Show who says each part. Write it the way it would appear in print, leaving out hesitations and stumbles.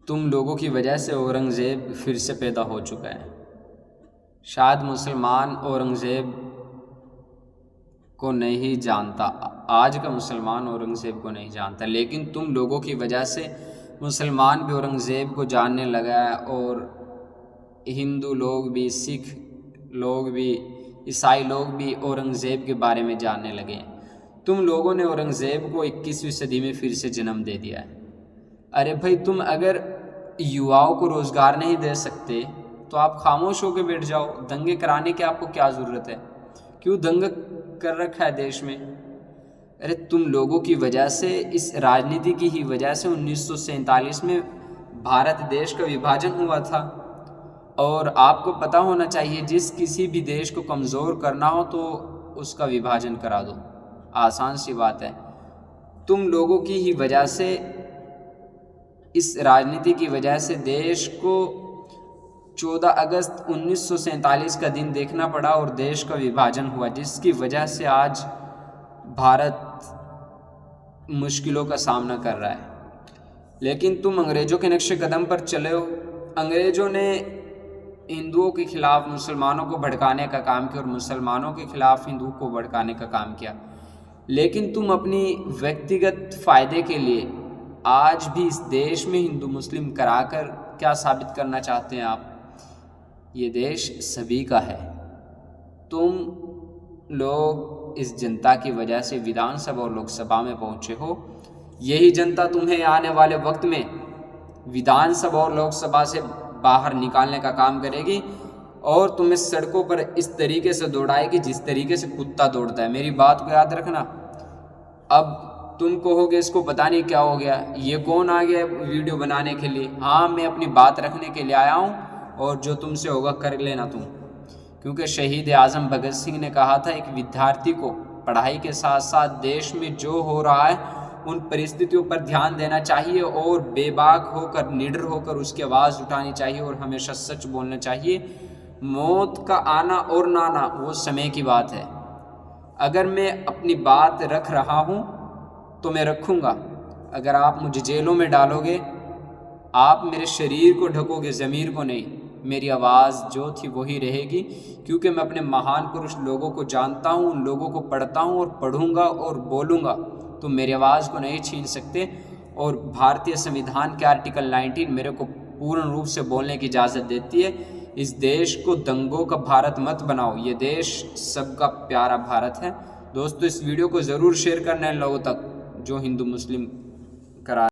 Speaker 1: तुम लोगों की वजह से औरंगज़ेब फिर से पैदा हो चुका है। शायद मुसलमान औरंगज़ेब को नहीं जानता, आज का मुसलमान औरंगज़ेब को नहीं जानता, लेकिन तुम लोगों की वजह से मुसलमान भी औरंगज़ेब को जानने लगा है और हिंदू लोग भी, सिख लोग भी, ईसाई लोग भी औरंगज़ेब के बारे में जानने लगे हैं। तुम लोगों ने औरंगज़ेब को 21वीं सदी में फिर से जन्म दे दिया है। अरे भाई, तुम अगर युवाओं को रोज़गार नहीं दे सकते तो आप खामोश होकर बैठ जाओ। दंगे कराने की आपको क्या ज़रूरत है? क्यों दंगा कर रखा है देश में? अरे तुम लोगों की वजह से, इस राजनीति की ही वजह से 1947 में भारत देश का विभाजन हुआ था। और आपको पता होना चाहिए, जिस किसी भी देश को कमज़ोर करना हो तो उसका विभाजन करा दो, आसान सी बात है। तुम लोगों की ही वजह से, इस राजनीति की वजह से देश को 14 अगस्त 1947 का दिन देखना पड़ा और देश का विभाजन हुआ, जिसकी वजह से आज भारत मुश्किलों का सामना कर रहा है। लेकिन तुम अंग्रेज़ों के नक्शे कदम पर चले हो। अंग्रेज़ों ने हिंदुओं के खिलाफ मुसलमानों को भड़काने का काम किया और मुसलमानों के खिलाफ हिंदुओं को भड़काने का काम किया। लेकिन तुम अपनी व्यक्तिगत फ़ायदे के लिए आज भी इस देश में हिंदू मुस्लिम कराकर क्या साबित करना चाहते हैं आप? ये देश सभी का है। तुम लोग इस जनता की वजह से विधानसभा और लोकसभा में पहुँचे हो। यही जनता तुम्हें आने वाले वक्त में विधानसभा और लोकसभा से बाहर निकालने का काम करेगी और तुम्हें सड़कों पर इस तरीके से दौड़ाएगी जिस तरीके से कुत्ता दौड़ता है। मेरी बात को याद रखना। अब तुम कहोगे इसको पता नहीं क्या हो गया, ये कौन आ गया वीडियो बनाने के लिए? हाँ, मैं अपनी बात रखने के लिए आया हूँ और जो तुमसे होगा कर लेना तुम। क्योंकि शहीद आज़म भगत सिंह ने कहा था, एक विद्यार्थी को पढ़ाई के साथ साथ देश में जो हो रहा है उन परिस्थितियों पर ध्यान देना चाहिए और बेबाक होकर, निडर होकर उसकी आवाज़ उठानी चाहिए और हमेशा सच बोलना चाहिए। मौत का आना और ना आना वो समय की बात है। अगर मैं अपनी बात रख रहा हूँ तो मैं रखूँगा। अगर आप मुझे जेलों में डालोगे, आप मेरे शरीर को ढकोगे, ज़मीर को नहीं। मेरी आवाज़ जो थी वही रहेगी, क्योंकि मैं अपने महान पुरुष लोगों को जानता हूँ, उन लोगों को पढ़ता हूँ और पढ़ूँगा और बोलूँगा। तो मेरी आवाज़ को नहीं छीन सकते। और भारतीय संविधान के आर्टिकल 19 मेरे को पूर्ण रूप से बोलने की इजाज़त देती है। इस देश को दंगों का भारत मत बनाओ, ये देश सबका प्यारा भारत है। दोस्तों, इस वीडियो को ज़रूर शेयर करना है लोगों तक जो हिंदू मुस्लिम करा